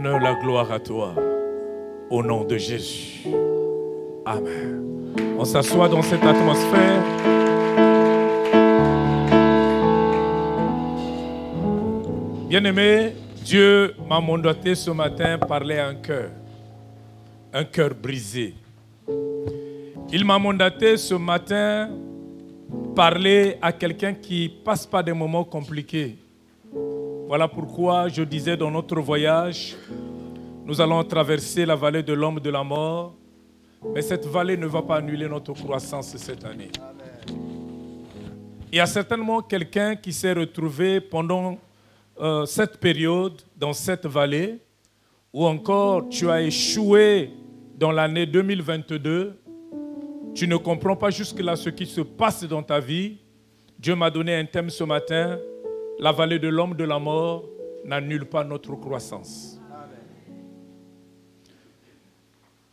l'honneur, la gloire à toi. Au nom de Jésus. Amen. On s'assoit dans cette atmosphère. Bien-aimé, Dieu m'a mandaté ce matin parler à un cœur brisé. Il m'a mandaté ce matin parler à quelqu'un qui passe par des moments compliqués. Voilà pourquoi je disais dans notre voyage, nous allons traverser la vallée de l'ombre de la mort, mais cette vallée ne va pas annuler notre croissance cette année. Amen. Il y a certainement quelqu'un qui s'est retrouvé pendant cette période, dans cette vallée, ou encore tu as échoué dans l'année 2022, tu ne comprends pas jusque-là ce qui se passe dans ta vie. Dieu m'a donné un thème ce matin, la vallée de l'ombre de la mort n'annule pas notre croissance. Amen.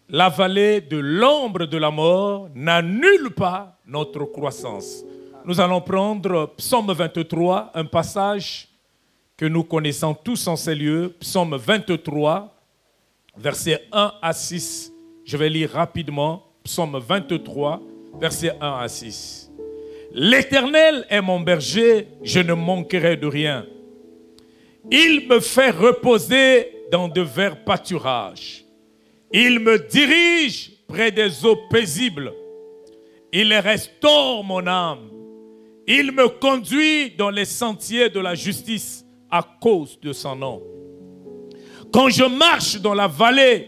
La vallée de l'ombre de la mort n'annule pas notre croissance. Nous allons prendre Psaume 23, un passage que nous connaissons tous en ces lieux, Psaume 23, versets 1 à 6. Je vais lire rapidement, Psaume 23, versets 1 à 6. L'Éternel est mon berger, je ne manquerai de rien. Il me fait reposer dans de verts pâturages. Il me dirige près des eaux paisibles. Il restaure mon âme. Il me conduit dans les sentiers de la justice à cause de son nom. Quand je marche dans la vallée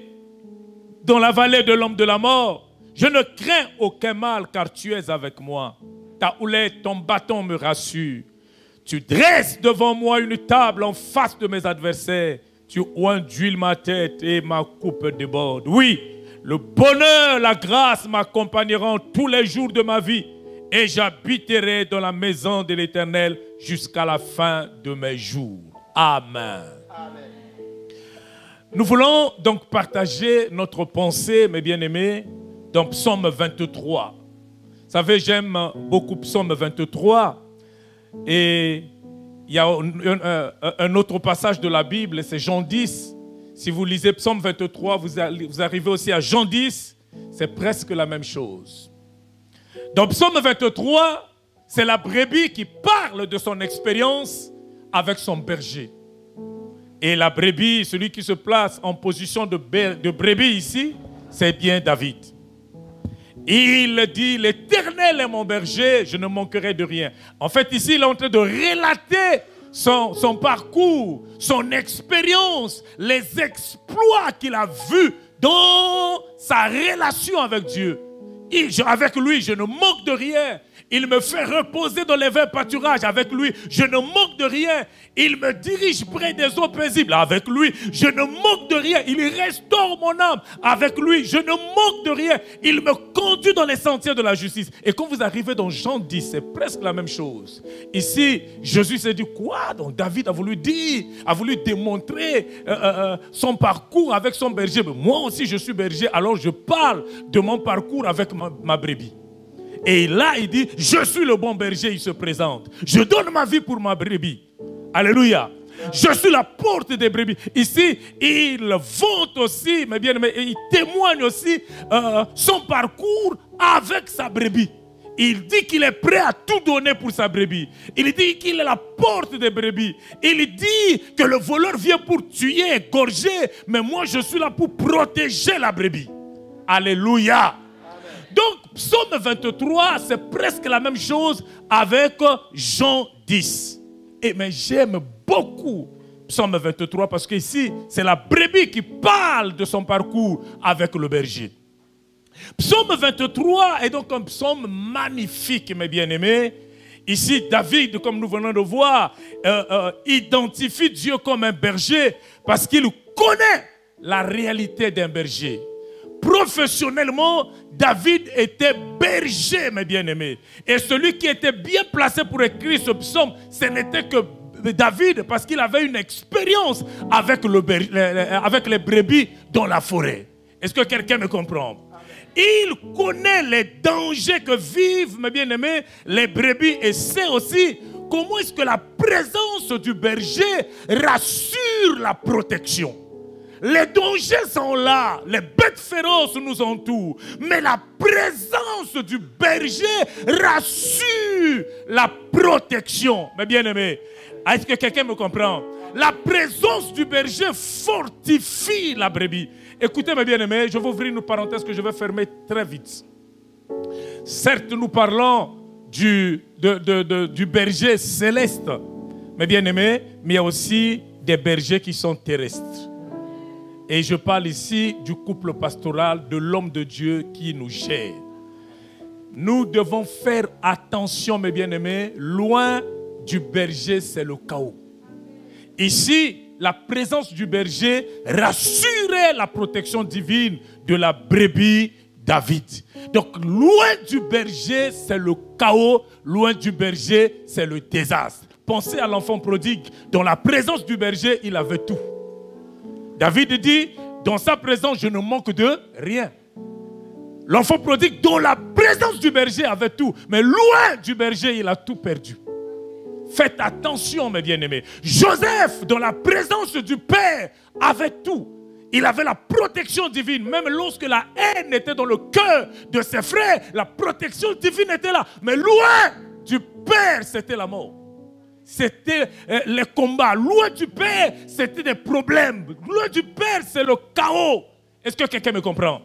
de l'ombre de la mort, je ne crains aucun mal car tu es avec moi. Ta houlette, ton bâton me rassure. Tu dresses devant moi une table en face de mes adversaires. Tu oins d'huile ma tête et ma coupe déborde. Oui, le bonheur, la grâce m'accompagneront tous les jours de ma vie. Et j'habiterai dans la maison de l'Éternel jusqu'à la fin de mes jours. Amen. Amen. Nous voulons donc partager notre pensée, mes bien-aimés, dans Psaume 23. Vous savez, j'aime beaucoup Psaume 23. Et il y a un autre passage de la Bible, c'est Jean 10. Si vous lisez Psaume 23, vous arrivez aussi à Jean 10. C'est presque la même chose. Dans Psaume 23, c'est la brebis qui parle de son expérience avec son berger. Et la brebis, celui qui se place en position de brebis ici, c'est bien David. Il dit, l'Éternel est mon berger, je ne manquerai de rien. En fait, ici, il est en train de relater son parcours, son expérience, les exploits qu'il a vus dans sa relation avec Dieu. Avec lui, je ne manque de rien. Il me fait reposer dans les verts pâturages. Avec lui, je ne manque de rien. Il me dirige près des eaux paisibles. Avec lui, je ne manque de rien. Il restaure mon âme. Avec lui, je ne manque de rien. Il me conduit dans les sentiers de la justice. Et quand vous arrivez dans Jean 10, c'est presque la même chose. Ici, Jésus s'est dit quoi? Donc David a voulu dire, a voulu démontrer son parcours avec son berger. Mais moi aussi, je suis berger. Alors je parle de mon parcours avec ma brebis. Et là, il dit, je suis le bon berger, il se présente. Je donne ma vie pour ma brebis. Alléluia. Je suis la porte des brebis. Ici, il vante aussi, mais bien, il témoigne aussi son parcours avec sa brebis. Il dit qu'il est prêt à tout donner pour sa brebis. Il dit qu'il est la porte des brebis. Il dit que le voleur vient pour tuer, égorger, mais moi je suis là pour protéger la brebis. Alléluia. Donc, Psaume 23, c'est presque la même chose avec Jean 10. Mais j'aime beaucoup Psaume 23 parce qu'ici, c'est la brebis qui parle de son parcours avec le berger. Psaume 23 est donc un psaume magnifique, mes bien-aimés. Ici, David, comme nous venons de voir, identifie Dieu comme un berger parce qu'il connaît la réalité d'un berger. Professionnellement, David était berger, mes bien-aimés. Et celui qui était bien placé pour écrire ce psaume, ce n'était que David, parce qu'il avait une expérience avec les brebis dans la forêt. Est-ce que quelqu'un me comprend? Il connaît les dangers que vivent, mes bien-aimés, les brebis et sait aussi comment est-ce que la présence du berger rassure la protection. Les dangers sont là, les bêtes féroces nous entourent, mais la présence du berger rassure la protection. Mes bien-aimés, est-ce que quelqu'un me comprend? La présence du berger fortifie la brebis. Écoutez mes bien-aimés, je vais ouvrir une parenthèse que je vais fermer très vite. Certes, nous parlons du berger céleste, mes bien-aimés, mais il y a aussi des bergers qui sont terrestres. Et je parle ici du couple pastoral, de l'homme de Dieu qui nous gère. Nous devons faire attention, mes bien-aimés, loin du berger, c'est le chaos. Ici, la présence du berger rassurait la protection divine de la brebis David. Donc, loin du berger, c'est le chaos. Loin du berger, c'est le désastre. Pensez à l'enfant prodigue. Dans la présence du berger, il avait tout. David dit, dans sa présence, je ne manque de rien. L'enfant prodigue, dans la présence du berger, avait tout. Mais loin du berger, il a tout perdu. Faites attention, mes bien-aimés. Joseph, dans la présence du Père, avait tout. Il avait la protection divine. Même lorsque la haine était dans le cœur de ses frères, la protection divine était là. Mais loin du Père, c'était la mort. C'était les combats. Loin du Père, c'était des problèmes. Loin du Père, c'est le chaos. Est-ce que quelqu'un me comprend?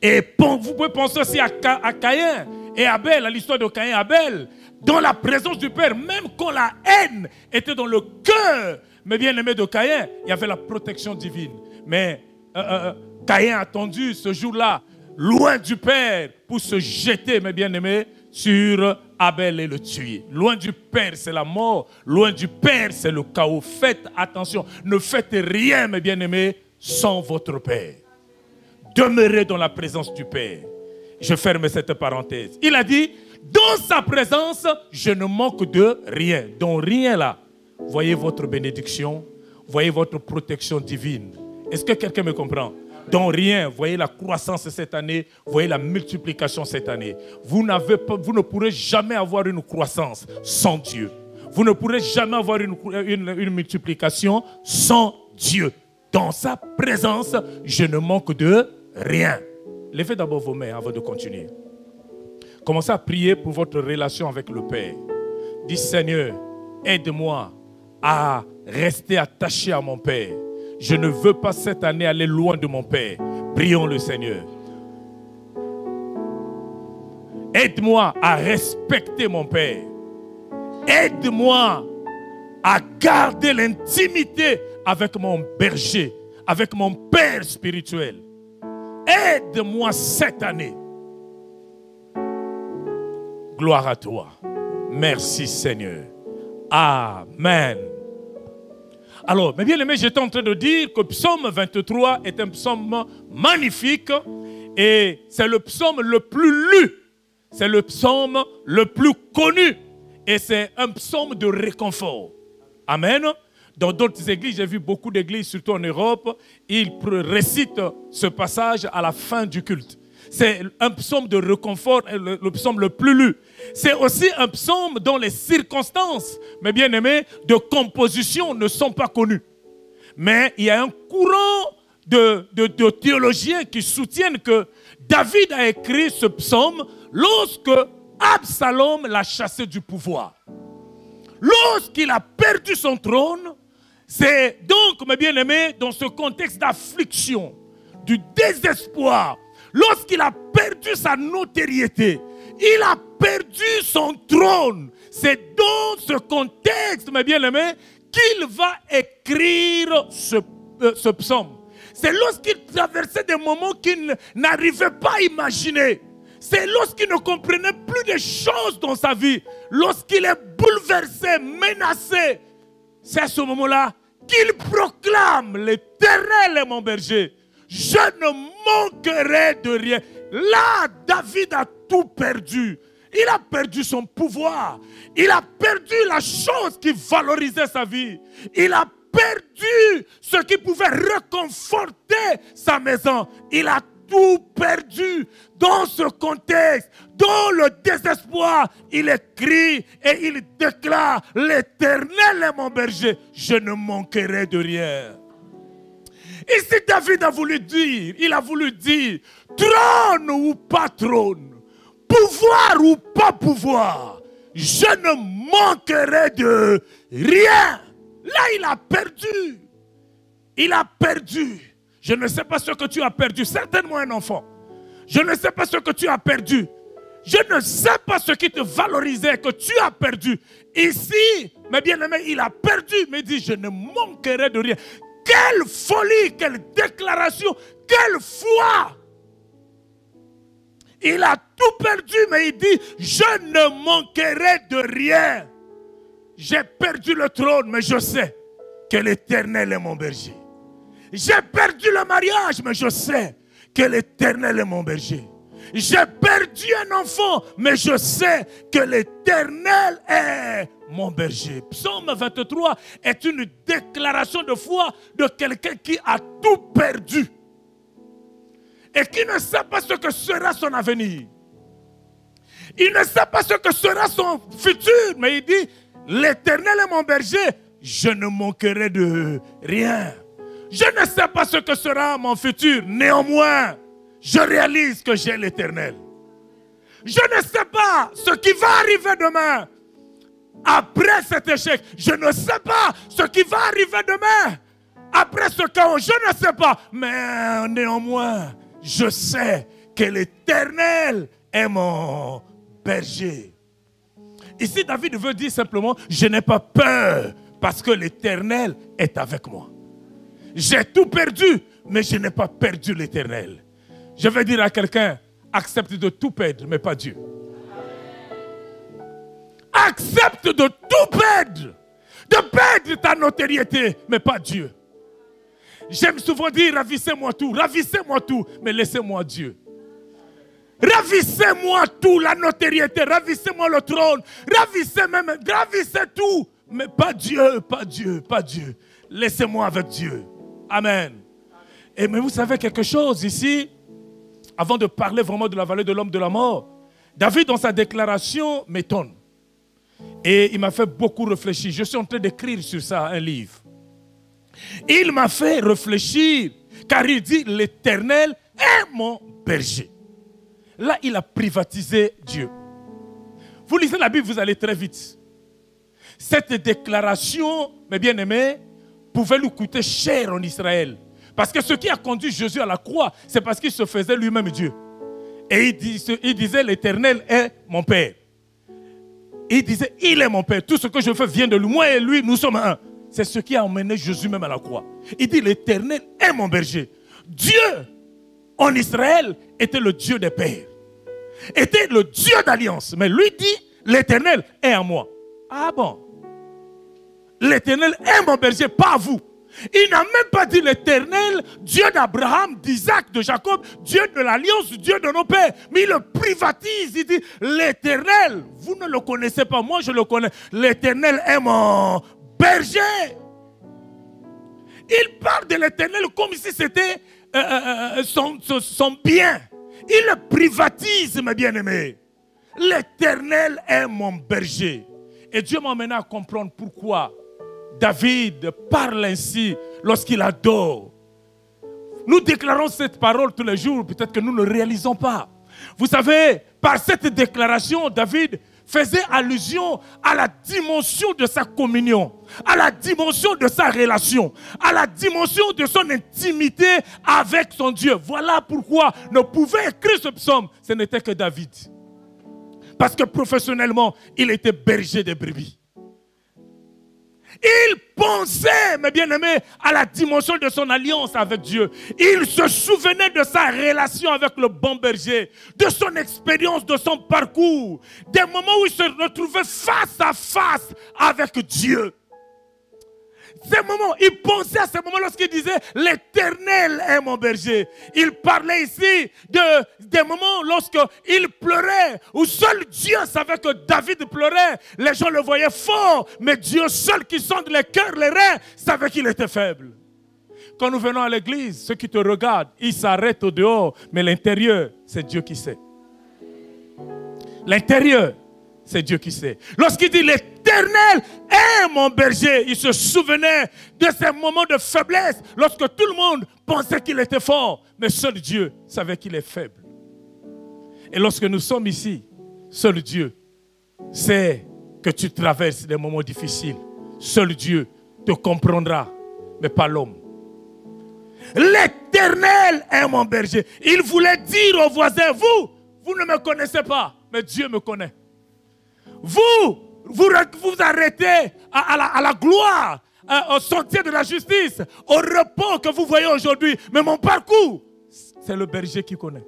Et vous pouvez penser aussi à Caïn et Abel, à l'histoire de Caïn et Abel. Dans la présence du Père, même quand la haine était dans le cœur, mes bien-aimés de Caïn, il y avait la protection divine. Mais Caïn a attendu ce jour-là, loin du Père, pour se jeter, mes bien-aimés, sur Abel et le tuer. Loin du Père, c'est la mort. Loin du Père, c'est le chaos. Faites attention. Ne faites rien, mes bien-aimés, sans votre Père. Demeurez dans la présence du Père. Je ferme cette parenthèse. Il a dit, dans sa présence, je ne manque de rien. Dans rien là, voyez votre bénédiction, voyez votre protection divine. Est-ce que quelqu'un me comprend? Dans rien, voyez la croissance cette année, voyez la multiplication cette année. Vous ne pourrez jamais avoir une croissance sans Dieu. Vous ne pourrez jamais avoir une multiplication sans Dieu. Dans sa présence, je ne manque de rien. Levez d'abord vos mains avant de continuer. Commencez à prier pour votre relation avec le Père. Dis, Seigneur, aide-moi à rester attaché à mon Père. Je ne veux pas cette année aller loin de mon Père. Prions le Seigneur. Aide-moi à respecter mon Père. Aide-moi à garder l'intimité avec mon berger, avec mon Père spirituel. Aide-moi cette année. Gloire à toi. Merci Seigneur. Amen. Alors, mes bien-aimés, j'étais en train de dire que le psaume 23 est un psaume magnifique et c'est le psaume le plus lu. C'est le psaume le plus connu et c'est un psaume de réconfort. Amen. Dans d'autres églises, j'ai vu beaucoup d'églises, surtout en Europe, ils récitent ce passage à la fin du culte. C'est un psaume de réconfort, le psaume le plus lu. C'est aussi un psaume dont les circonstances, mes bien-aimés, de composition ne sont pas connues. Mais il y a un courant de théologiens qui soutiennent que David a écrit ce psaume lorsque Absalom l'a chassé du pouvoir. Lorsqu'il a perdu son trône, c'est donc, mes bien-aimés, dans ce contexte d'affliction, du désespoir, lorsqu'il a perdu sa notoriété, il a perdu son trône. C'est dans ce contexte, mes bien-aimés, qu'il va écrire ce psaume. C'est lorsqu'il traversait des moments qu'il n'arrivait pas à imaginer. C'est lorsqu'il ne comprenait plus des choses dans sa vie. Lorsqu'il est bouleversé, menacé. C'est à ce moment-là qu'il proclame: l'Éternel est mon berger. Je ne manquerai de rien. Là, David a tout perdu. Il a perdu son pouvoir. Il a perdu la chose qui valorisait sa vie. Il a perdu ce qui pouvait réconforter sa maison. Il a tout perdu. Dans ce contexte, dans le désespoir, il écrit et il déclare: l'Éternel est mon berger. Je ne manquerai de rien. Ici, David a voulu dire, il a voulu dire, trône ou pas trône, pouvoir ou pas pouvoir, je ne manquerai de rien. Là, il a perdu. Il a perdu. Je ne sais pas ce que tu as perdu, certainement un enfant. Je ne sais pas ce que tu as perdu. Je ne sais pas ce qui te valorisait, que tu as perdu. Ici, mes bien-aimés, il a perdu, mais il dit, je ne manquerai de rien. Quelle folie, quelle déclaration, quelle foi! Il a tout perdu, mais il dit, je ne manquerai de rien. J'ai perdu le trône, mais je sais que l'Éternel est mon berger. J'ai perdu le mariage, mais je sais que l'Éternel est mon berger. J'ai perdu un enfant, mais je sais que l'Éternel est mon berger. Psaume 23 est une déclaration de foi de quelqu'un qui a tout perdu et qui ne sait pas ce que sera son avenir. Il ne sait pas ce que sera son futur, mais il dit, l'Éternel est mon berger, je ne manquerai de rien. Je ne sais pas ce que sera mon futur, néanmoins, je réalise que j'ai l'Éternel. Je ne sais pas ce qui va arriver demain. Après cet échec, je ne sais pas ce qui va arriver demain. Après ce chaos, je ne sais pas. Mais néanmoins, je sais que l'Éternel est mon berger. Ici, David veut dire simplement, je n'ai pas peur parce que l'Éternel est avec moi. J'ai tout perdu, mais je n'ai pas perdu l'Éternel. Je vais dire à quelqu'un, accepte de tout perdre, mais pas Dieu. Accepte de tout perdre. De perdre ta notoriété, mais pas Dieu. J'aime souvent dire, ravissez-moi tout, mais laissez-moi Dieu. Ravissez-moi tout, la notoriété, ravissez-moi le trône, ravissez tout, mais pas Dieu, pas Dieu, pas Dieu. Laissez-moi avec Dieu. Amen. Et mais vous savez quelque chose ici, avant de parler vraiment de la vallée de l'homme de la mort, David dans sa déclaration m'étonne. Et il m'a fait beaucoup réfléchir. Je suis en train d'écrire sur ça un livre. Il m'a fait réfléchir car il dit l'Éternel est mon berger. Là, il a privatisé Dieu. Vous lisez la Bible, vous allez très vite. Cette déclaration, mes bien-aimés, pouvait lui coûter cher en Israël. Parce que ce qui a conduit Jésus à la croix, c'est parce qu'il se faisait lui-même Dieu. Et il disait, l'Éternel est mon Père. Il disait, il est mon Père. Tout ce que je fais vient de lui. Moi et lui, nous sommes un. C'est ce qui a emmené Jésus même à la croix. Il dit, l'Éternel est mon berger. Dieu, en Israël, était le Dieu des pères. Était le Dieu d'alliance. Mais lui dit, l'Éternel est en moi. Ah bon? L'Éternel est mon berger, pas vous. Il n'a même pas dit l'Éternel, Dieu d'Abraham, d'Isaac, de Jacob, Dieu de l'alliance, Dieu de nos pères. Mais il le privatise, il dit l'Éternel, vous ne le connaissez pas, moi je le connais. L'Éternel est mon berger. Il parle de l'Éternel comme si c'était son bien. Il le privatise, mes bien-aimés. L'Éternel est mon berger. Et Dieu m'a amené à comprendre pourquoi David parle ainsi lorsqu'il adore. Nous déclarons cette parole tous les jours, peut-être que nous ne réalisons pas. Vous savez, par cette déclaration, David faisait allusion à la dimension de sa communion, à la dimension de sa relation, à la dimension de son intimité avec son Dieu. Voilà pourquoi ne pouvait écrire ce psaume, ce n'était que David. Parce que professionnellement, il était berger des brebis. Il pensait, mes bien-aimés, à la dimension de son alliance avec Dieu. Il se souvenait de sa relation avec le bon berger, de son expérience, de son parcours, des moments où il se retrouvait face à face avec Dieu. Ces moments, il pensait à ces moments lorsqu'il disait « l'Éternel est mon berger ». Il parlait ici des moments lorsqu'il pleurait, où seul Dieu savait que David pleurait. Les gens le voyaient fort, mais Dieu seul qui sonde les cœurs, les reins, savait qu'il était faible. Quand nous venons à l'église, ceux qui te regardent, ils s'arrêtent au dehors, mais l'intérieur, c'est Dieu qui sait. L'intérieur, c'est Dieu qui sait. Lorsqu'il dit l'Éternel est mon berger, il se souvenait de ces moments de faiblesse, lorsque tout le monde pensait qu'il était fort, mais seul Dieu savait qu'il est faible. Et lorsque nous sommes ici, seul Dieu sait que tu traverses des moments difficiles. Seul Dieu te comprendra, mais pas l'homme. L'Éternel est mon berger. Il voulait dire aux voisins, vous ne me connaissez pas, mais Dieu me connaît. Vous arrêtez à la gloire, au sentier de la justice, au repos que vous voyez aujourd'hui. Mais mon parcours, c'est le berger qui connaît.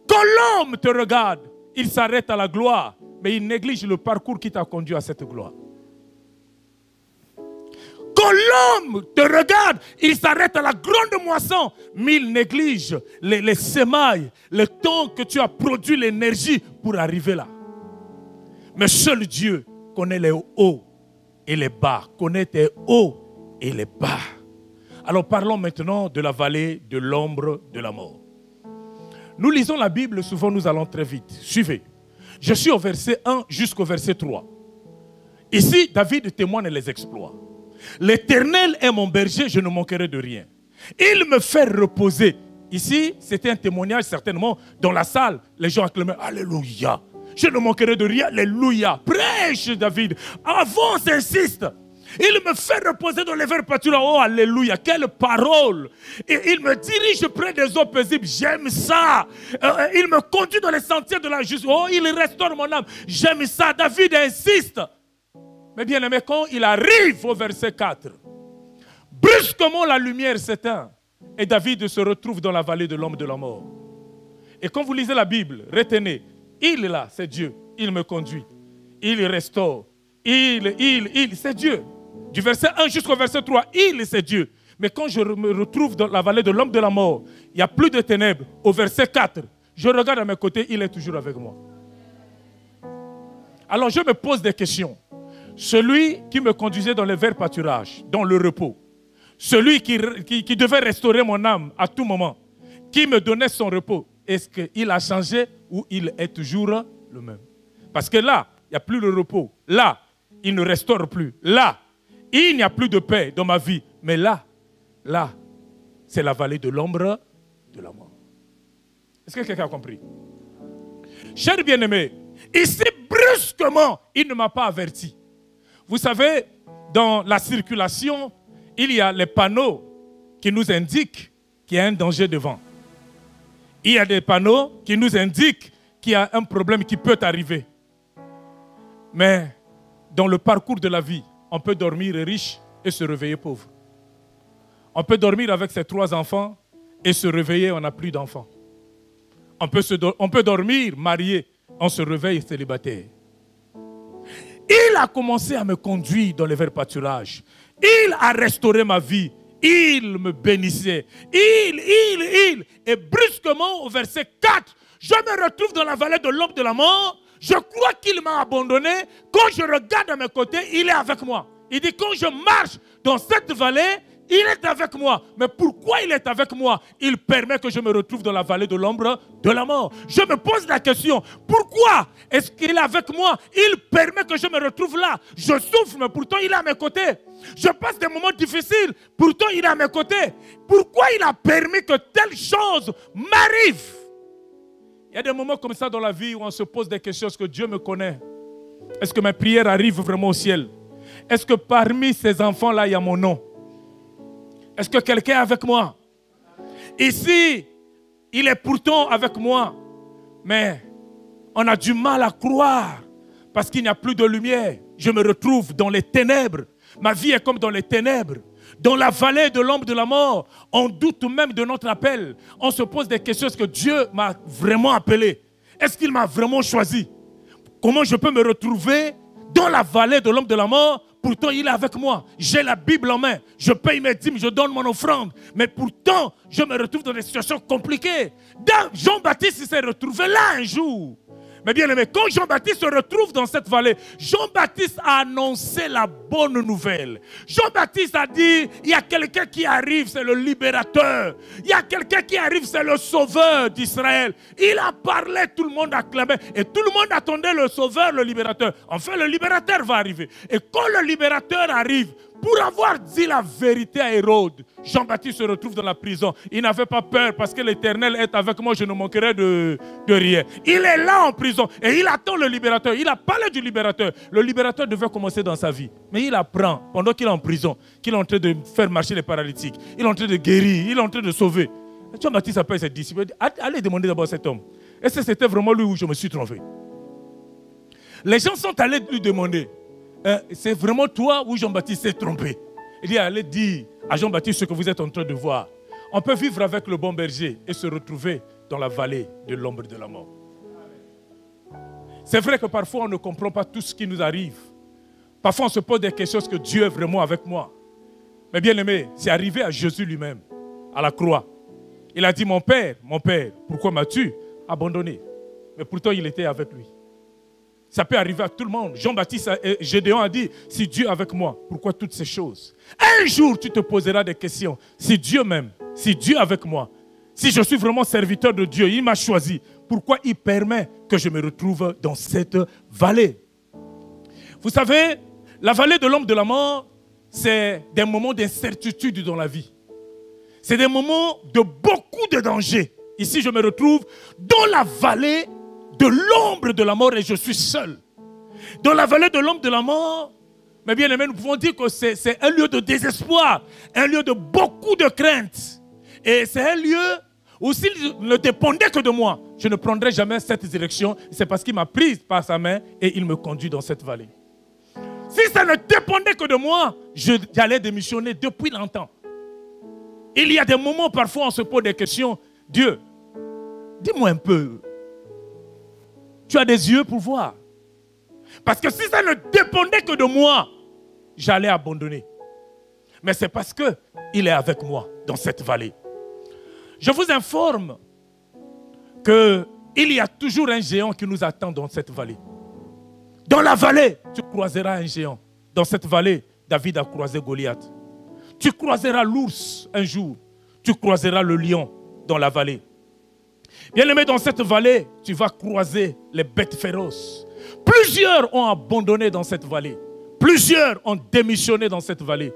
Quand l'homme te regarde, il s'arrête à la gloire, mais il néglige le parcours qui t'a conduit à cette gloire. Quand l'homme te regarde, il s'arrête à la grande moisson, mais il néglige les semailles, le temps que tu as produit l'énergie pour arriver là. Mais seul Dieu connaît les hauts et les bas, connaît tes hauts et les bas. Alors parlons maintenant de la vallée de l'ombre de la mort. Nous lisons la Bible, souvent nous allons très vite. Suivez. Je suis au verset 1 jusqu'au verset 3. Ici, David témoigne les exploits. L'Éternel est mon berger, je ne manquerai de rien. Il me fait reposer. Ici, c'était un témoignage certainement dans la salle. Les gens acclamaient Alléluia. Je ne manquerai de rien, Alléluia. Prêche David. Avance, insiste. Il me fait reposer dans les verts pâturages. Oh, Alléluia, quelle parole. Et il me dirige près des eaux paisibles. J'aime ça. Il me conduit dans les sentiers de la justice. Oh, il restaure mon âme. J'aime ça. David insiste. Mais bien aimé, quand il arrive au verset 4, brusquement la lumière s'éteint et David se retrouve dans la vallée de l'homme de la mort. Et quand vous lisez la Bible, retenez, il est là, c'est Dieu. Il me conduit. Il restaure. C'est Dieu. Du verset 1 jusqu'au verset 3, c'est Dieu. Mais quand je me retrouve dans la vallée de l'homme de la mort, il n'y a plus de ténèbres. Au verset 4, je regarde à mes côtés, il est toujours avec moi. Alors je me pose des questions. Celui qui me conduisait dans les verts pâturages, dans le repos, celui qui devait restaurer mon âme à tout moment, qui me donnait son repos, est-ce qu'il a changé ou il est toujours le même? Parce que là, il n'y a plus le repos. Là, il ne restaure plus. Là, il n'y a plus de paix dans ma vie. Mais là, c'est la vallée de l'ombre de la mort. Est-ce que quelqu'un a compris? Cher bien-aimé, ici, brusquement, il ne m'a pas averti. Vous savez, dans la circulation, il y a les panneaux qui nous indiquent qu'il y a un danger devant. Il y a des panneaux qui nous indiquent qu'il y a un problème qui peut arriver. Mais dans le parcours de la vie, on peut dormir riche et se réveiller pauvre. On peut dormir avec ses 3 enfants et se réveiller, on n'a plus d'enfants. On peut dormir marié, on se réveille célibataire. Il a commencé à me conduire dans les verts pâturages. Il a restauré ma vie. Il me bénissait. Et brusquement, au verset 4, je me retrouve dans la vallée de l'homme de la mort. Je crois qu'il m'a abandonné. Quand je regarde à mes côtés, il est avec moi. Il dit, quand je marche dans cette vallée, il est avec moi. Mais pourquoi il est avec moi? Il permet que je me retrouve dans la vallée de l'ombre de la mort. Je me pose la question, pourquoi est-ce qu'il est avec moi? Il permet que je me retrouve là. Je souffre, mais pourtant il est à mes côtés. Je passe des moments difficiles, pourtant il est à mes côtés. Pourquoi il a permis que telle chose m'arrive? Il y a des moments comme ça dans la vie où on se pose des questions. Est-ce que Dieu me connaît? Est-ce que mes prières arrivent vraiment au ciel? Est-ce que parmi ces enfants-là, il y a mon nom? Est-ce que quelqu'un est avec moi? Ici, il est pourtant avec moi. Mais on a du mal à croire parce qu'il n'y a plus de lumière. Je me retrouve dans les ténèbres. Ma vie est comme dans les ténèbres. Dans la vallée de l'ombre de la mort, on doute même de notre appel. On se pose des questions. Est-ce que Dieu m'a vraiment appelé? Est-ce qu'il m'a vraiment choisi? Comment je peux me retrouver dans la vallée de l'homme de la mort? Pourtant, il est avec moi. J'ai la Bible en main. Je paye mes dîmes, je donne mon offrande. Mais pourtant, je me retrouve dans des situations compliquées. Jean-Baptiste s'est retrouvé là un jour. Mais bien aimé, quand Jean-Baptiste se retrouve dans cette vallée, Jean-Baptiste a annoncé la bonne nouvelle. Jean-Baptiste a dit, il y a quelqu'un qui arrive, c'est le libérateur. Il y a quelqu'un qui arrive, c'est le sauveur d'Israël. Il a parlé, tout le monde acclamait. Et tout le monde attendait le sauveur, le libérateur. Enfin, le libérateur va arriver. Et quand le libérateur arrive, pour avoir dit la vérité à Hérode, Jean-Baptiste se retrouve dans la prison. Il n'avait pas peur parce que l'Éternel est avec moi, je ne manquerai de rien. Il est là en prison et il attend le libérateur. Il a parlé du libérateur. Le libérateur devait commencer dans sa vie. Mais il apprend, pendant qu'il est en prison, qu'il est en train de faire marcher les paralytiques. Il est en train de guérir, il est en train de sauver. Jean-Baptiste appelle ses disciples. Il dit, allez demander d'abord à cet homme. Est-ce que c'était vraiment lui où je me suis trompé? Les gens sont allés lui demander. C'est vraiment toi ou Jean-Baptiste s'est trompé? Il dit, allez dire à Jean-Baptiste ce que vous êtes en train de voir. On peut vivre avec le bon berger et se retrouver dans la vallée de l'ombre de la mort. C'est vrai que parfois on ne comprend pas tout ce qui nous arrive. Parfois on se pose des questions, est-ce que Dieu est vraiment avec moi? Mais bien aimé, c'est arrivé à Jésus lui-même, à la croix. Il a dit, mon Père, pourquoi m'as-tu abandonné? Mais pourtant il était avec lui. Ça peut arriver à tout le monde. Jean-Baptiste, Gédéon a dit, si Dieu est avec moi, pourquoi toutes ces choses? Un jour, tu te poseras des questions. Si Dieu m'aime, si Dieu est avec moi, si je suis vraiment serviteur de Dieu, il m'a choisi, pourquoi il permet que je me retrouve dans cette vallée? Vous savez, la vallée de l'homme de la mort, c'est des moments d'incertitude dans la vie. C'est des moments de beaucoup de dangers. Ici, je me retrouve dans la vallée de l'ombre de la mort et je suis seul. Dans la vallée de l'ombre de la mort, mais bien aimé, nous pouvons dire que c'est un lieu de désespoir, un lieu de beaucoup de crainte. Et c'est un lieu où s'il ne dépendait que de moi, je ne prendrais jamais cette direction. C'est parce qu'il m'a prise par sa main et il me conduit dans cette vallée. Si ça ne dépendait que de moi, j'allais démissionner depuis longtemps. Il y a des moments, parfois, on se pose des questions. Dieu, dis-moi un peu. Tu as des yeux pour voir. Parce que si ça ne dépendait que de moi, j'allais abandonner. Mais c'est parce qu'il est avec moi dans cette vallée. Je vous informe qu'il y a toujours un géant qui nous attend dans cette vallée. Dans la vallée, tu croiseras un géant. Dans cette vallée, David a croisé Goliath. Tu croiseras l'ours un jour. Tu croiseras le lion dans la vallée. Bien-aimé, dans cette vallée, tu vas croiser les bêtes féroces. Plusieurs ont abandonné dans cette vallée. Plusieurs ont démissionné dans cette vallée.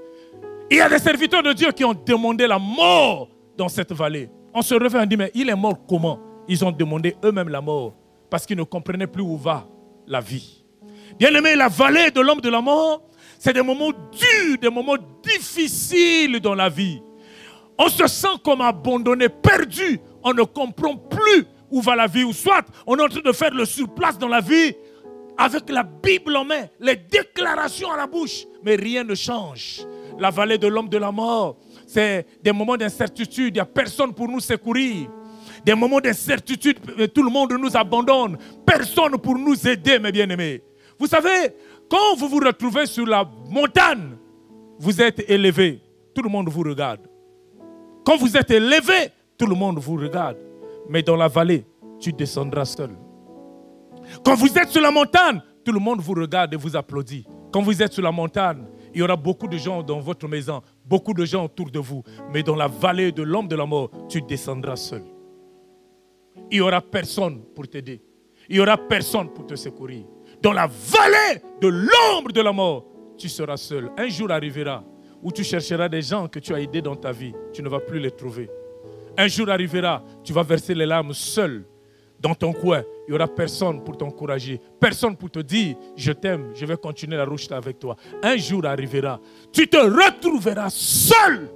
Il y a des serviteurs de Dieu qui ont demandé la mort dans cette vallée. On se réveille et on dit, mais il est mort comment? Ils ont demandé eux-mêmes la mort parce qu'ils ne comprenaient plus où va la vie. Bien-aimé, la vallée de l'homme de la mort, c'est des moments durs, des moments difficiles dans la vie. On se sent comme abandonné, perdu. On ne comprend plus où va la vie. Ou soit on est en train de faire le surplace dans la vie avec la Bible en main, les déclarations à la bouche. Mais rien ne change. La vallée de l'homme de la mort, c'est des moments d'incertitude. Il n'y a personne pour nous secourir. Des moments d'incertitude, tout le monde nous abandonne. Personne pour nous aider, mes bien-aimés. Vous savez, quand vous vous retrouvez sur la montagne, vous êtes élevé. Tout le monde vous regarde. Quand vous êtes élevé, tout le monde vous regarde. Mais dans la vallée, tu descendras seul. Quand vous êtes sur la montagne, tout le monde vous regarde et vous applaudit. Quand vous êtes sur la montagne, il y aura beaucoup de gens dans votre maison, beaucoup de gens autour de vous. Mais dans la vallée de l'homme de la mort, tu descendras seul. Il n'y aura personne pour t'aider. Il n'y aura personne pour te secourir. Dans la vallée de l'ombre de la mort, tu seras seul. Un jour arrivera où tu chercheras des gens que tu as aidés dans ta vie. Tu ne vas plus les trouver. Un jour arrivera, tu vas verser les larmes seul dans ton coin. Il n'y aura personne pour t'encourager. Personne pour te dire, je t'aime, je vais continuer la route avec toi. Un jour arrivera, tu te retrouveras seul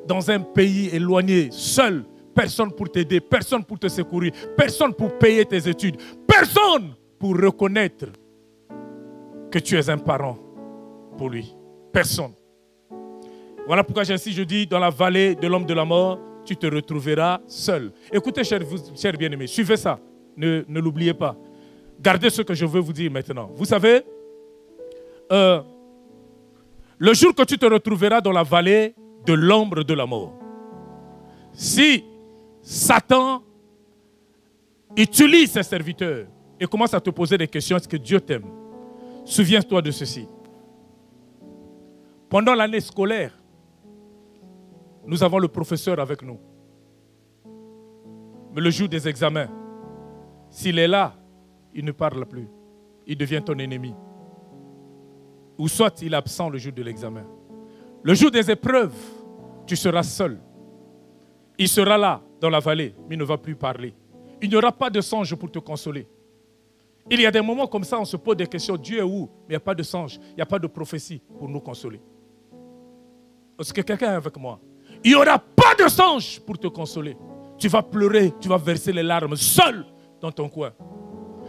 dans un pays éloigné, seul. Personne pour t'aider, personne pour te secourir, personne pour payer tes études, personne pour reconnaître que tu es un parent pour lui. Personne. Voilà pourquoi j'insiste, je dis, dans la vallée de l'homme de la mort, tu te retrouveras seul. Écoutez, chers bien-aimés, suivez ça. Ne l'oubliez pas. Gardez ce que je veux vous dire maintenant. Vous savez, le jour que tu te retrouveras dans la vallée de l'ombre de la mort, si Satan utilise ses serviteurs et commence à te poser des questions. Est-ce que Dieu t'aime? Souviens-toi de ceci. Pendant l'année scolaire, nous avons le professeur avec nous. Mais le jour des examens, s'il est là, il ne parle plus. Il devient ton ennemi. Ou soit il est absent le jour de l'examen. Le jour des épreuves, tu seras seul. Il sera là, dans la vallée, mais il ne va plus parler. Il n'y aura pas de songe pour te consoler. Il y a des moments comme ça, on se pose des questions. Dieu est où? Mais il n'y a pas de songe, il n'y a pas de prophétie pour nous consoler. Est-ce que quelqu'un est avec moi? Il n'y aura pas de songe pour te consoler. Tu vas pleurer, tu vas verser les larmes seul dans ton coin.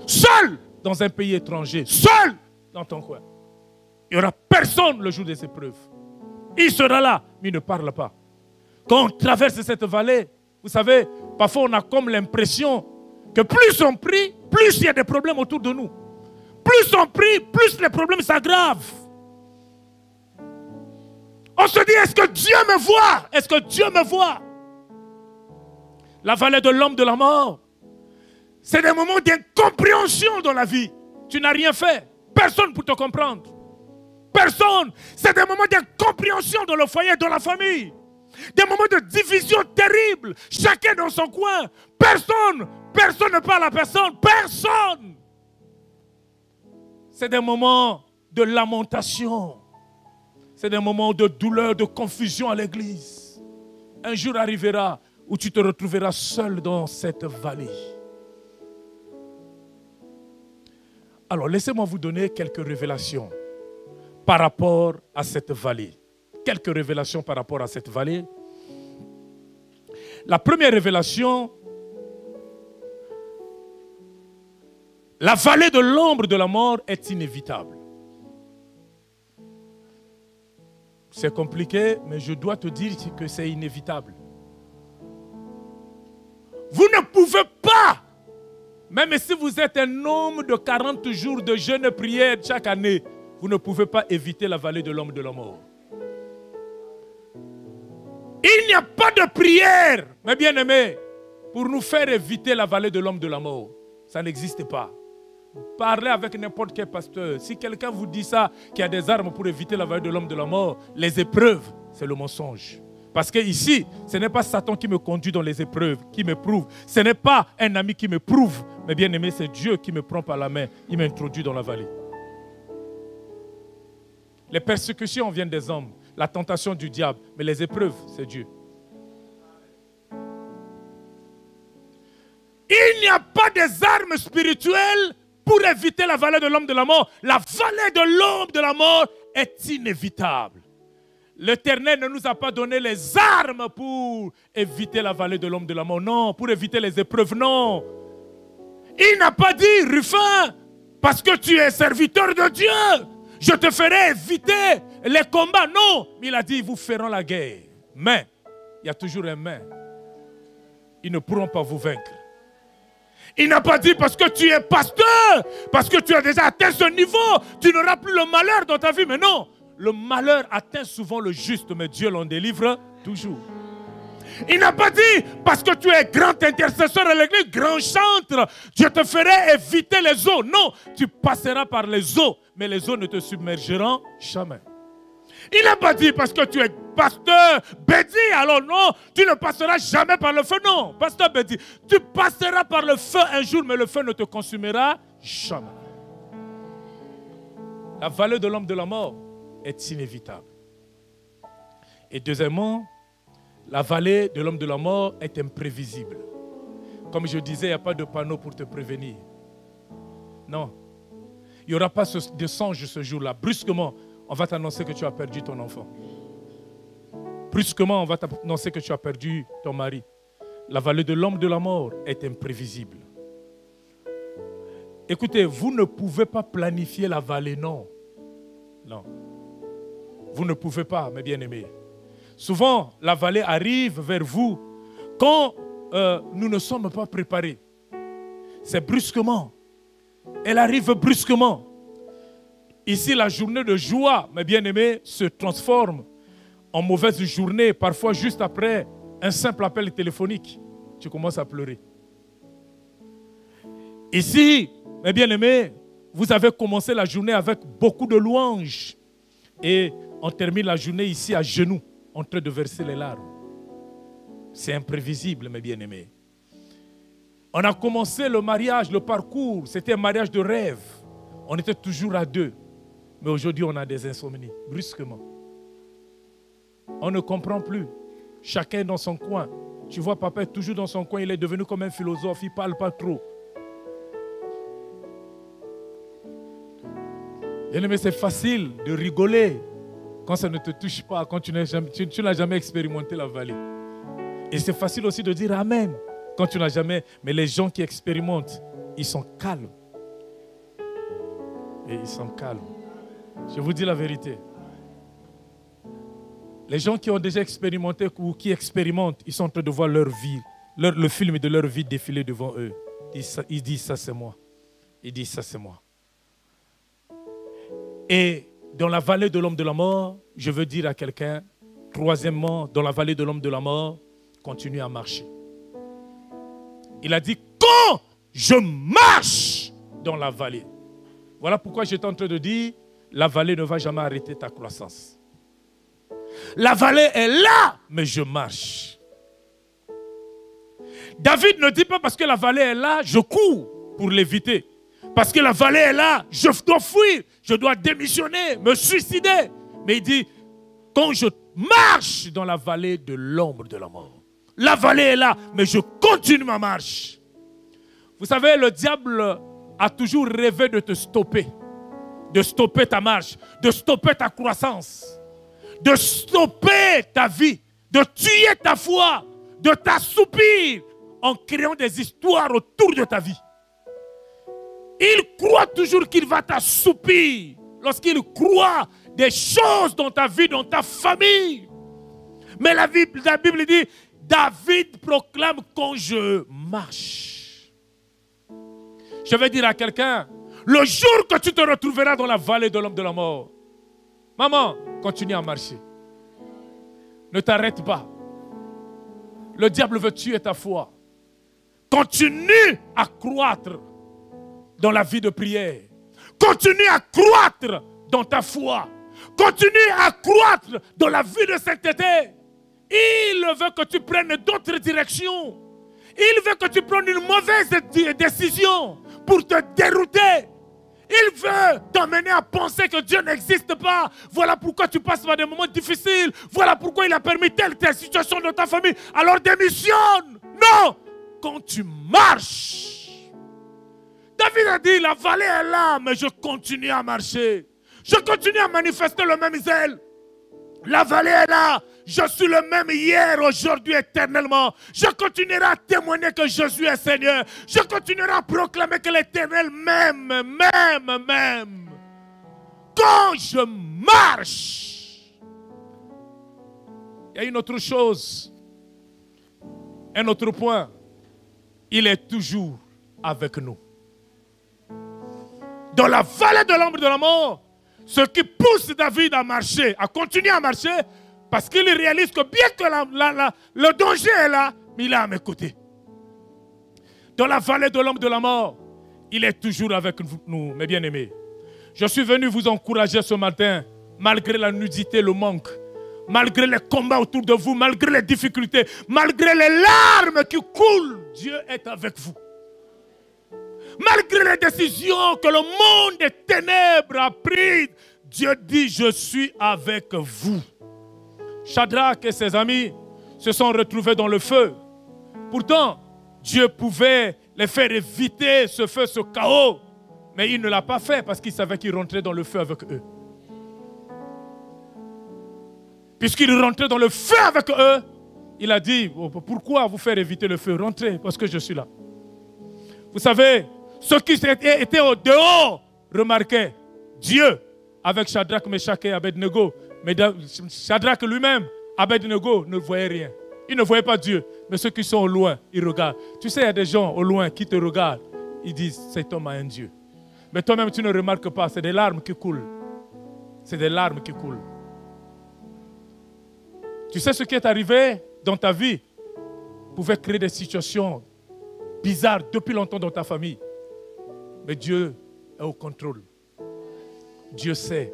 Seul dans un pays étranger. Seul dans ton coin. Il n'y aura personne le jour des épreuves. Il sera là, mais il ne parle pas. Quand on traverse cette vallée, vous savez, parfois on a comme l'impression que plus on prie, plus il y a des problèmes autour de nous. Plus on prie, plus les problèmes s'aggravent. On se dit, est-ce que Dieu me voit? Est-ce que Dieu me voit? La vallée de l'homme de la mort, c'est des moments d'incompréhension dans la vie. Tu n'as rien fait. Personne pour te comprendre. Personne. C'est des moments d'incompréhension dans le foyer, dans la famille. Des moments de division terrible. Chacun dans son coin. Personne ne parle à personne. Personne. C'est des moments de lamentation. C'est des moments de douleur, de confusion à l'église. Un jour arrivera où tu te retrouveras seul dans cette vallée. Alors, laissez-moi vous donner quelques révélations par rapport à cette vallée. Quelques révélations par rapport à cette vallée. La première révélation, la vallée de l'ombre de la mort est inévitable. C'est compliqué, mais je dois te dire que c'est inévitable. Vous ne pouvez pas, même si vous êtes un homme de 40 jours de jeûne et prière chaque année, vous ne pouvez pas éviter la vallée de l'homme de la mort. Il n'y a pas de prière, mes bien-aimés, pour nous faire éviter la vallée de l'homme de la mort. Ça n'existe pas. Parlez avec n'importe quel pasteur. Si quelqu'un vous dit ça, qu'il y a des armes pour éviter la vallée de l'homme de la mort, les épreuves, c'est le mensonge. Parce que ici, ce n'est pas Satan qui me conduit dans les épreuves, qui me prouve. Ce n'est pas un ami qui me prouve. Mais bien aimé, c'est Dieu qui me prend par la main. Il m'introduit dans la vallée. Les persécutions viennent des hommes. La tentation du diable. Mais les épreuves, c'est Dieu. Il n'y a pas des armes spirituelles pour éviter la vallée de l'homme de la mort. La vallée de l'homme de la mort est inévitable. L'Éternel ne nous a pas donné les armes pour éviter la vallée de l'homme de la mort. Non, pour éviter les épreuves, non. Il n'a pas dit, Rufin, parce que tu es serviteur de Dieu, je te ferai éviter les combats. Non, il a dit, ils vous feront la guerre. Mais, il y a toujours un mais. Ils ne pourront pas vous vaincre. Il n'a pas dit parce que tu es pasteur, parce que tu as déjà atteint ce niveau, tu n'auras plus le malheur dans ta vie. Mais non, le malheur atteint souvent le juste, mais Dieu l'en délivre toujours. Il n'a pas dit parce que tu es grand intercesseur à l'église, grand chantre, je te ferai éviter les eaux. Non, tu passeras par les eaux, mais les eaux ne te submergeront jamais. Il n'a pas dit parce que tu es pasteur Bédi, alors non, tu ne passeras jamais par le feu. Non, pasteur Bédi, tu passeras par le feu un jour, mais le feu ne te consumera jamais. La vallée de l'homme de la mort est inévitable. Et deuxièmement, la vallée de l'homme de la mort est imprévisible. Comme je disais, il n'y a pas de panneau pour te prévenir. Non. Il n'y aura pas de songe ce jour-là. Brusquement, on va t'annoncer que tu as perdu ton enfant. Brusquement, on va t'annoncer que tu as perdu ton mari. La vallée de l'homme de la mort est imprévisible. Écoutez, vous ne pouvez pas planifier la vallée, non. Non. Vous ne pouvez pas, mes bien-aimés. Souvent, la vallée arrive vers vous quand nous ne sommes pas préparés. C'est brusquement. Elle arrive brusquement. Ici, la journée de joie, mes bien-aimés, se transforme en mauvaise journée, parfois juste après un simple appel téléphonique. Tu commences à pleurer. Ici, Mes bien-aimés, vous avez commencé la journée avec beaucoup de louanges. Et on termine la journée ici à genoux, en train de verser les larmes. C'est imprévisible, mes bien-aimés. On a commencé le mariage, le parcours. C'était un mariage de rêve. On était toujours à deux. Mais aujourd'hui, on a des insomnies, brusquement. On ne comprend plus. Chacun est dans son coin. Tu vois, papa est toujours dans son coin. Il est devenu comme un philosophe. Il ne parle pas trop. Bien-aimé, c'est facile de rigoler quand ça ne te touche pas, quand tu n'as jamais expérimenté la vallée. Et c'est facile aussi de dire Amen quand tu n'as jamais. Mais les gens qui expérimentent, ils sont calmes. Et ils sont calmes. Je vous dis la vérité. Les gens qui ont déjà expérimenté ou qui expérimentent, ils sont en train de voir leur vie, le film de leur vie défiler devant eux. Ils disent ça c'est moi. Ils disent ça c'est moi. Et dans la vallée de l'homme de la mort, je veux dire à quelqu'un, troisièmement, dans la vallée de l'homme de la mort, continue à marcher. Il a dit, quand je marche dans la vallée. Voilà pourquoi j'étais en train de dire, la vallée ne va jamais arrêter ta croissance. La vallée est là, mais je marche. David ne dit pas parce que la vallée est là, je cours pour l'éviter. Parce que la vallée est là, je dois fuir, je dois démissionner, me suicider. Mais il dit, quand je marche dans la vallée de l'ombre de la mort, la vallée est là, mais je continue ma marche. Vous savez, le diable a toujours rêvé de te stopper ta marche, de stopper ta croissance, de stopper ta vie, de tuer ta foi, de t'assoupir en créant des histoires autour de ta vie. Il croit toujours qu'il va t'assoupir lorsqu'il croit des choses dans ta vie, dans ta famille. Mais la Bible dit, David proclame quand je marche. Je vais dire à quelqu'un, le jour que tu te retrouveras dans la vallée de l'homme de la mort, maman, continue à marcher. Ne t'arrête pas. Le diable veut tuer ta foi. Continue à croître dans la vie de prière. Continue à croître dans ta foi. Continue à croître dans la vie de sainteté. Il veut que tu prennes d'autres directions. Il veut que tu prennes une mauvaise décision pour te dérouter. Il veut t'emmener à penser que Dieu n'existe pas. Voilà pourquoi tu passes par des moments difficiles. Voilà pourquoi il a permis telle situation dans ta famille. Alors démissionne. Non. Quand tu marches. David a dit, la vallée est là, mais je continue à marcher. Je continue à manifester le même zèle. La vallée est là. Je suis le même hier, aujourd'hui, éternellement. Je continuerai à témoigner que Jésus est Seigneur. Je continuerai à proclamer que l'Éternel m'aime. Quand je marche. Il y a une autre chose. Un autre point. Il est toujours avec nous. Dans la vallée de l'ombre de la mort, ce qui pousse David à marcher, à continuer à marcher, parce qu'il réalise que bien que le danger est là, mais il est à mes côtés. Dans la vallée de l'ombre de la mort, il est toujours avec nous, mes bien-aimés. Je suis venu vous encourager ce matin, malgré la nudité, le manque, malgré les combats autour de vous, malgré les difficultés, malgré les larmes qui coulent, Dieu est avec vous. Malgré les décisions que le monde des ténèbres a prises, Dieu dit, je suis avec vous. Shadrach et ses amis se sont retrouvés dans le feu. Pourtant, Dieu pouvait les faire éviter ce feu, ce chaos. Mais il ne l'a pas fait parce qu'il savait qu'il rentrait dans le feu avec eux. Puisqu'il rentrait dans le feu avec eux, il a dit, pourquoi vous faire éviter le feu? Rentrez, parce que je suis là. Vous savez, ceux qui étaient au dehors remarquaient Dieu avec Shadrach, Meshach et Abednego. Mais Shadrach lui-même, Abednego ne voyait rien. Ils ne voyaient pas Dieu. Mais ceux qui sont au loin, ils regardent. Tu sais, il y a des gens au loin qui te regardent. Ils disent, cet homme a un Dieu. Mais toi-même, tu ne remarques pas. C'est des larmes qui coulent. C'est des larmes qui coulent. Tu sais ce qui est arrivé dans ta vie pouvait créer des situations bizarres depuis longtemps dans ta famille. Mais Dieu est au contrôle. Dieu sait.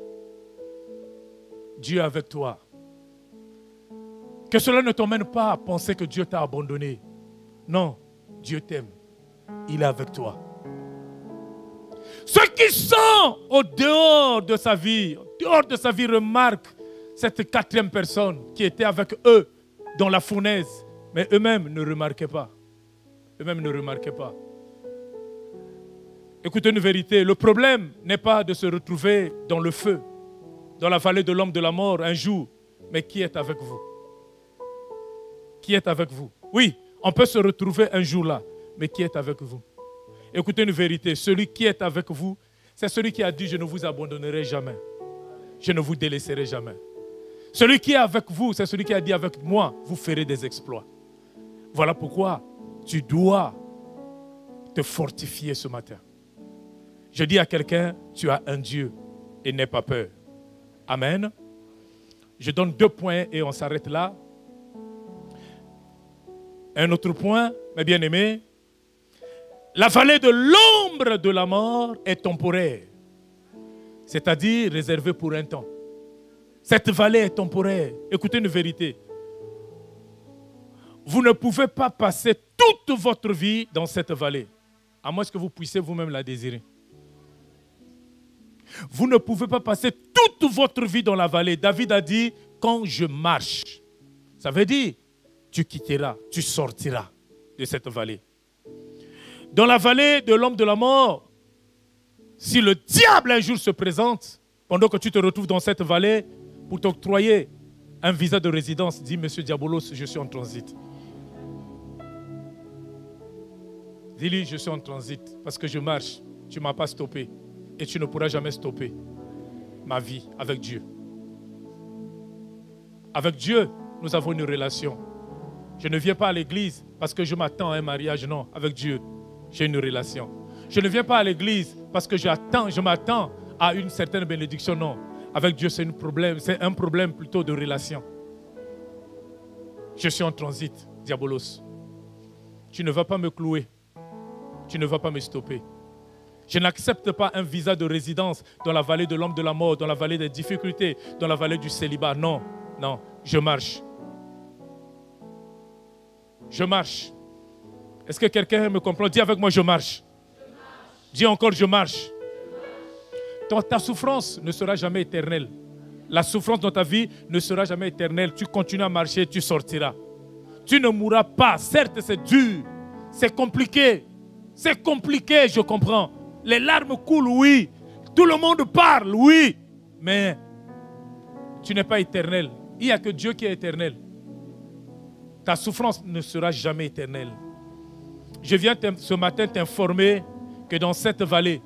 Dieu est avec toi. Que cela ne t'emmène pas à penser que Dieu t'a abandonné. Non, Dieu t'aime. Il est avec toi. Ceux qui sont au dehors de sa vie, remarquent cette quatrième personne qui était avec eux dans la fournaise. Mais eux-mêmes ne remarquaient pas. Eux-mêmes ne remarquaient pas. Écoutez une vérité, le problème n'est pas de se retrouver dans le feu, dans la vallée de l'homme de la mort un jour, mais qui est avec vous? Qui est avec vous? Oui, on peut se retrouver un jour là, mais qui est avec vous? Écoutez une vérité, celui qui est avec vous, c'est celui qui a dit « Je ne vous abandonnerai jamais. Je ne vous délaisserai jamais. » Celui qui est avec vous, c'est celui qui a dit « Avec moi, vous ferez des exploits. » Voilà pourquoi tu dois te fortifier ce matin. Je dis à quelqu'un, tu as un Dieu et n'aie pas peur. Amen. Je donne 2 points et on s'arrête là. Un autre point, mes bien-aimés, la vallée de l'ombre de la mort est temporaire, c'est-à-dire réservée pour un temps. Cette vallée est temporaire. Écoutez une vérité. Vous ne pouvez pas passer toute votre vie dans cette vallée, à moins que vous puissiez vous-même la désirer. Vous ne pouvez pas passer toute votre vie dans la vallée. David a dit, quand je marche, ça veut dire, tu quitteras, tu sortiras de cette vallée. Dans la vallée de l'homme de la mort, si le diable un jour se présente, pendant que tu te retrouves dans cette vallée, pour t'octroyer un visa de résidence, dis, Monsieur Diabolos, je suis en transit. Dis-lui, je suis en transit, parce que je marche, tu ne m'as pas stoppé, et tu ne pourras jamais stopper ma vie avec Dieu. Avec Dieu, nous avons une relation. Je ne viens pas à l'église parce que je m'attends à un mariage, non, avec Dieu. J'ai une relation. Je ne viens pas à l'église parce que je m'attends à une certaine bénédiction. Non. Avec Dieu, c'est un problème plutôt de relation. Je suis en transit, Diabolos. Tu ne vas pas me clouer. Tu ne vas pas me stopper. Je n'accepte pas un visa de résidence dans la vallée de l'homme de la mort, dans la vallée des difficultés, dans la vallée du célibat. Non, non, je marche. Je marche. Est-ce que quelqu'un me comprend? Dis avec moi, je marche. Dis encore, je marche. Ta souffrance ne sera jamais éternelle. La souffrance dans ta vie ne sera jamais éternelle. Tu continues à marcher, tu sortiras. Tu ne mourras pas. Certes, c'est dur. C'est compliqué. C'est compliqué, je comprends. Les larmes coulent, oui. Tout le monde parle, oui. Mais tu n'es pas éternel. Il n'y a que Dieu qui est éternel. Ta souffrance ne sera jamais éternelle. Je viens ce matin t'informer que dans cette vallée,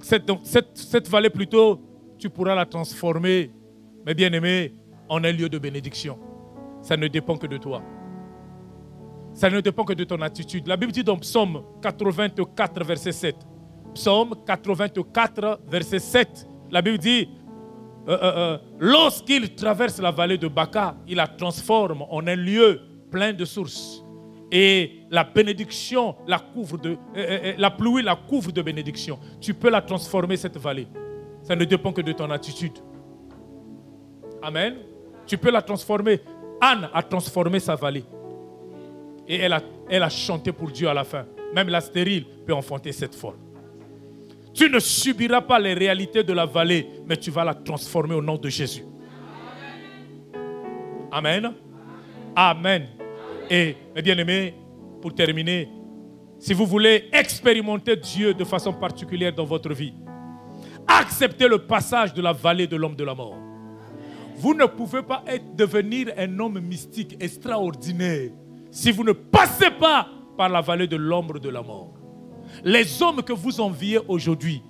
cette vallée plutôt, tu pourras la transformer, mes bien-aimés, en un lieu de bénédiction. Ça ne dépend que de toi. Ça ne dépend que de ton attitude. La Bible dit dans Psaume 84, verset 7. Psaume 84, verset 7. La Bible dit, lorsqu'il traverse la vallée de Baca, il la transforme en un lieu plein de sources. Et la bénédiction la couvre la pluie la couvre de bénédiction. Tu peux la transformer, cette vallée. Ça ne dépend que de ton attitude. Amen. Tu peux la transformer. Anne a transformé sa vallée. Et elle a chanté pour Dieu à la fin. Même la stérile peut enfanter cette fois. Tu ne subiras pas les réalités de la vallée, mais tu vas la transformer au nom de Jésus. Amen. Amen. Et, mes bien-aimés, pour terminer, si vous voulez expérimenter Dieu de façon particulière dans votre vie, acceptez le passage de la vallée de l'homme de la mort. Vous ne pouvez pas devenir un homme mystique extraordinaire si vous ne passez pas par la vallée de l'ombre de la mort. Les hommes que vous enviez aujourd'hui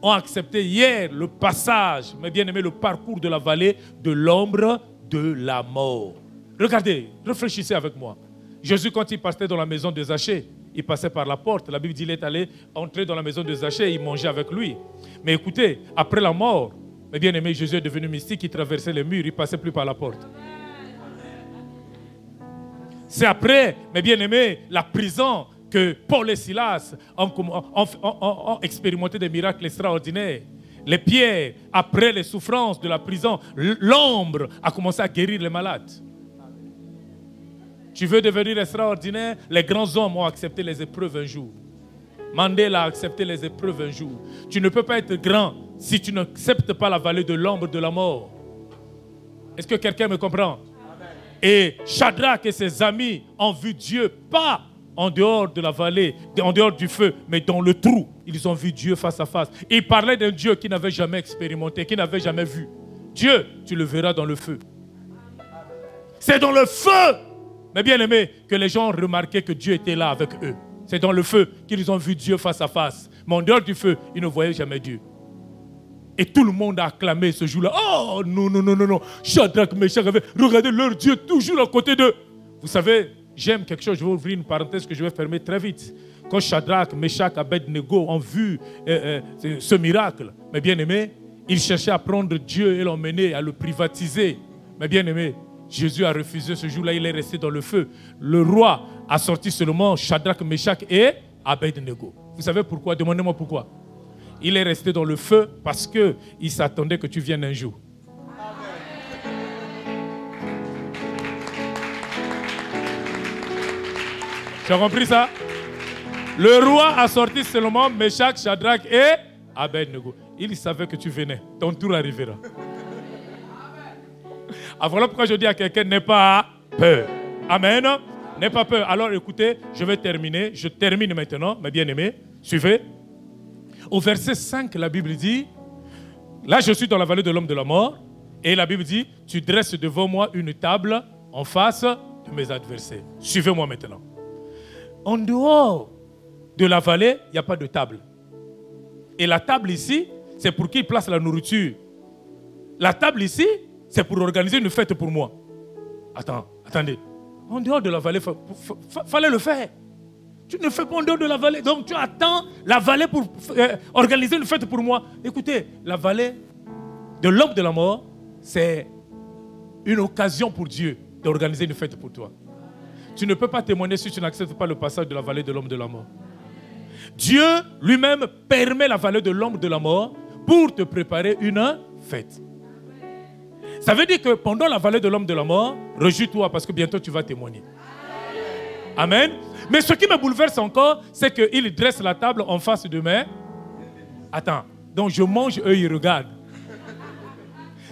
ont accepté hier le passage, mes bien-aimés, le parcours de la vallée de l'ombre de la mort. Regardez, réfléchissez avec moi. Jésus, quand il passait dans la maison de Zachée, il passait par la porte. La Bible dit qu'il est allé entrer dans la maison de Zachée et il mangeait avec lui. Mais écoutez, après la mort, mes bien-aimés, Jésus est devenu mystique, il traversait les murs, il ne passait plus par la porte. C'est après, mes bien-aimés, la prison, que Paul et Silas ont expérimenté des miracles extraordinaires. Les pierres, après les souffrances de la prison, l'ombre a commencé à guérir les malades. Tu veux devenir extraordinaire? Les grands hommes ont accepté les épreuves un jour. Mandela a accepté les épreuves un jour. Tu ne peux pas être grand si tu n'acceptes pas la vallée de l'ombre de la mort. Est-ce que quelqu'un me comprend? Amen. Et Shadrach et ses amis ont vu Dieu, pas en dehors de la vallée, en dehors du feu, mais dans le trou. Ils ont vu Dieu face à face. Ils parlaient d'un Dieu qu'ils n'avaient jamais expérimenté, qu'ils n'avaient jamais vu. Dieu, tu le verras dans le feu. C'est dans le feu, mes bien-aimés, que les gens ont remarqué que Dieu était là avec eux. C'est dans le feu qu'ils ont vu Dieu face à face. Mais en dehors du feu, ils ne voyaient jamais Dieu. Et tout le monde a acclamé ce jour-là. Oh non, non, non, non, non. Shadrach, Meshach, regardez leur Dieu toujours à côté d'eux. Vous savez, j'aime quelque chose. Je vais ouvrir une parenthèse que je vais fermer très vite. Quand Shadrach, Meshach, Abednego ont vu ce miracle, mes bien-aimés, ils cherchaient à prendre Dieu et l'emmener, à le privatiser. Mes bien-aimés, Jésus a refusé ce jour-là, il est resté dans le feu. Le roi a sorti seulement Shadrach, Meshach et Abednego. Vous savez pourquoi? Demandez-moi pourquoi. Il est resté dans le feu parce qu'il s'attendait que tu viennes un jour. Tu as compris ça? Le roi a sorti seulement Meshach, Shadrach et Abednego. Il savait que tu venais. Ton tour arrivera. Ah, voilà pourquoi je dis à quelqu'un, n'aie pas peur. Amen. N'aie pas peur. Alors écoutez, je vais terminer. Je termine maintenant, mes bien-aimés. Suivez. Au verset 5, la Bible dit, là je suis dans la vallée de l'homme de la mort, et la Bible dit, tu dresses devant moi une table en face de mes adversaires. Suivez-moi maintenant. En dehors de la vallée, il n'y a pas de table. Et la table ici, c'est pour qui place la nourriture. La table ici, c'est pour organiser une fête pour moi. Attendez. En dehors de la vallée, fallait le faire. Tu ne fais pas en dehors de la vallée. Donc tu attends la vallée pour organiser une fête pour moi. Écoutez, la vallée de l'homme de la mort, c'est une occasion pour Dieu d'organiser une fête pour toi. Tu ne peux pas témoigner si tu n'acceptes pas le passage de la vallée de l'homme de la mort. Dieu lui-même permet la vallée de l'homme de la mort pour te préparer une fête. Ça veut dire que pendant la vallée de l'homme de la mort, réjouis-toi parce que bientôt tu vas témoigner. Amen. Mais ce qui me bouleverse encore, c'est qu'il dresse la table en face de mes... Attends, donc je mange, eux ils regardent.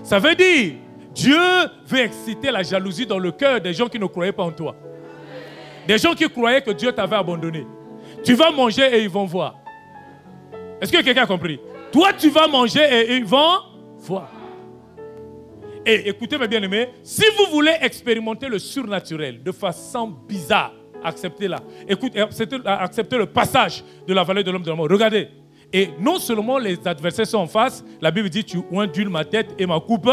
Ça veut dire, Dieu veut exciter la jalousie dans le cœur des gens qui ne croyaient pas en toi. Des gens qui croyaient que Dieu t'avait abandonné. Tu vas manger et ils vont voir. Est-ce que quelqu'un a compris? Toi tu vas manger et ils vont voir. Et écoutez mes bien-aimés, si vous voulez expérimenter le surnaturel de façon bizarre, acceptez-la. Acceptez le passage de la vallée de l'homme de la mort. Regardez. Et non seulement les adversaires sont en face, la Bible dit tu ondules ma tête et ma coupe.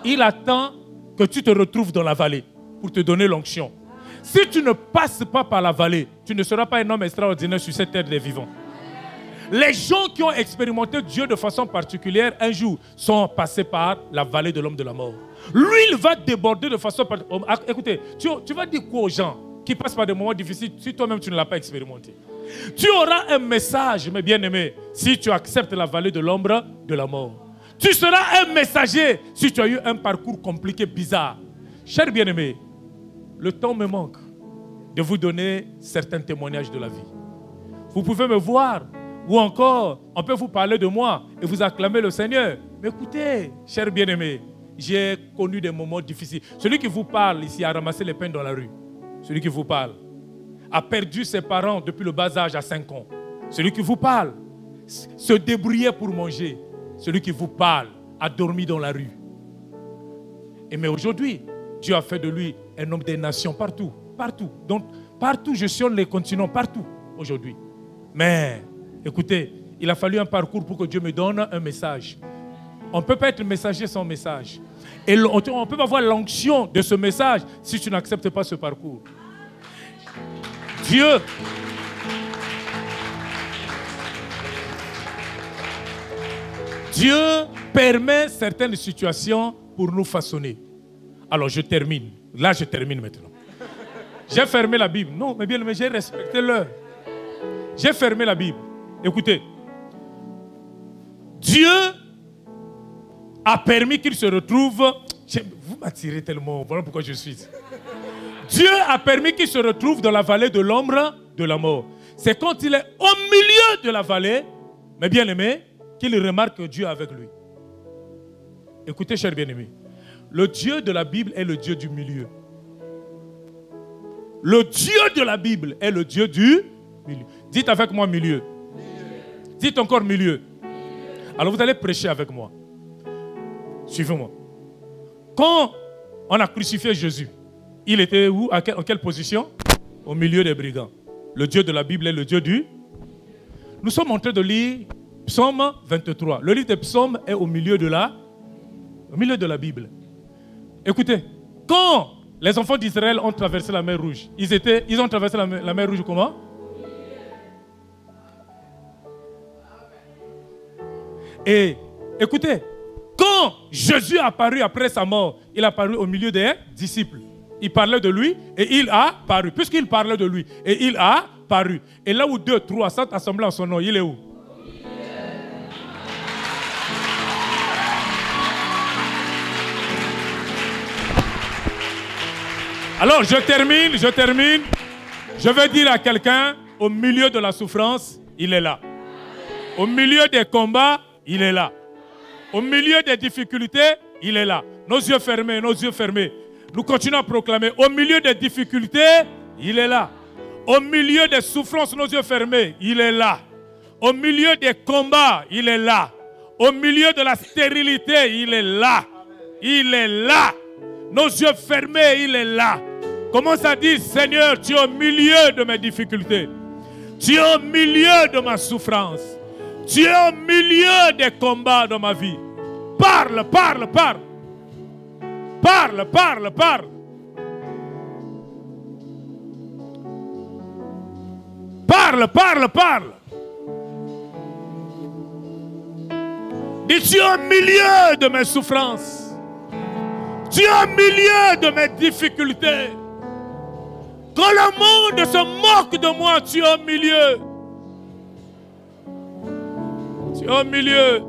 Il attend que tu te retrouves dans la vallée pour te donner l'onction. Si tu ne passes pas par la vallée, tu ne seras pas un homme extraordinaire sur cette terre des vivants. Les gens qui ont expérimenté Dieu de façon particulière un jour sont passés par la vallée de l'homme de la mort. Lui, il va déborder de façon particulière. Écoutez, tu vas dire quoi aux gens qui passent par des moments difficiles si toi-même tu ne l'as pas expérimenté? Tu auras un message, mes bien-aimés, si tu acceptes la vallée de l'ombre de la mort. Tu seras un messager si tu as eu un parcours compliqué, bizarre. Chers bien-aimés, le temps me manque de vous donner certains témoignages de la vie. Vous pouvez me voir, ou encore, on peut vous parler de moi et vous acclamer le Seigneur. Mais écoutez, chers bien-aimés, j'ai connu des moments difficiles. Celui qui vous parle ici a ramassé les pains dans la rue. Celui qui vous parle a perdu ses parents depuis le bas âge à 5 ans. Celui qui vous parle se débrouillait pour manger. Celui qui vous parle a dormi dans la rue. Mais aujourd'hui, Dieu a fait de lui un homme des nations partout. Partout. Donc, partout, je sillonne les continents, partout aujourd'hui. Mais, écoutez, il a fallu un parcours pour que Dieu me donne un message. On ne peut pas être messager sans message. Et on ne peut pas avoir l'onction de ce message si tu n'acceptes pas ce parcours. Dieu permet certaines situations pour nous façonner. Alors je termine. Là, je termine maintenant. J'ai fermé la Bible. Non, mais bien, mais j'ai respecté l'heure. J'ai fermé la Bible. Écoutez. Dieu a permis qu'il se retrouve... Vous m'attirez tellement, voilà pourquoi je suis. Dieu a permis qu'il se retrouve dans la vallée de l'ombre de la mort. C'est quand il est au milieu de la vallée, mes bien-aimés, qu'il remarque que Dieu est avec lui. Écoutez, chers bien-aimés, le Dieu de la Bible est le Dieu du milieu. Le Dieu de la Bible est le Dieu du milieu. Dites avec moi milieu. Dites encore milieu. Alors vous allez prêcher avec moi. Suivez-moi. Quand on a crucifié Jésus, il était où? En quelle position? Au milieu des brigands. Le Dieu de la Bible est le Dieu du... Nous sommes en train de lire Psaume 23. Le livre des psaumes est au milieu de la Bible. Écoutez, quand les enfants d'Israël ont traversé la mer Rouge, ils ont traversé la mer Rouge comment? Et écoutez, quand Jésus est apparu après sa mort, il est apparu au milieu des disciples. Il parlait de lui et il a paru. Puisqu'il parlait de lui et il a paru. Et là où 2, 3 sont assemblés en son nom, il est où? Alors je termine. Je veux dire à quelqu'un, au milieu de la souffrance, il est là. Au milieu des combats, il est là. Au milieu des difficultés, il est là. Nos yeux fermés. Nous continuons à proclamer. Au milieu des difficultés, il est là. Au milieu des souffrances, nos yeux fermés, il est là. Au milieu des combats, il est là. Au milieu de la stérilité, il est là. Il est là. Nos yeux fermés, il est là. Commence à dire, Seigneur, tu es au milieu de mes difficultés. Tu es au milieu de ma souffrance. Tu es au milieu des combats de ma vie. Parle. Parle. Dis, tu es au milieu de mes souffrances. Tu es au milieu de mes difficultés. Quand le monde se moque de moi, tu es au milieu. Tu es au milieu.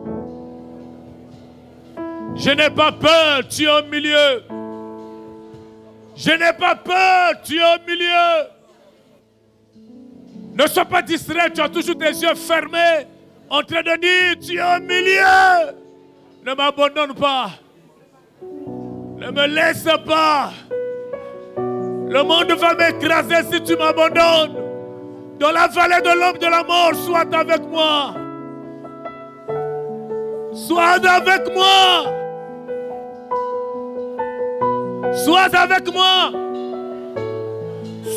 Je n'ai pas peur, tu es au milieu. Je n'ai pas peur, tu es au milieu. Ne sois pas distrait, tu as toujours tes yeux fermés, en train de dire, tu es au milieu. Ne m'abandonne pas. Ne me laisse pas. Le monde va m'écraser si tu m'abandonnes. Dans la vallée de l'ombre de la mort, sois avec moi. Sois avec moi. Sois avec moi.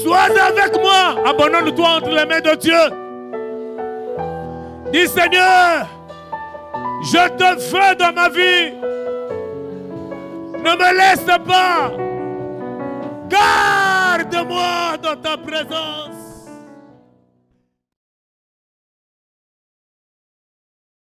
Sois avec moi. Abandonne-toi entre les mains de Dieu. Dis, Seigneur, je te veux dans ma vie. Ne me laisse pas. Garde-moi dans ta présence.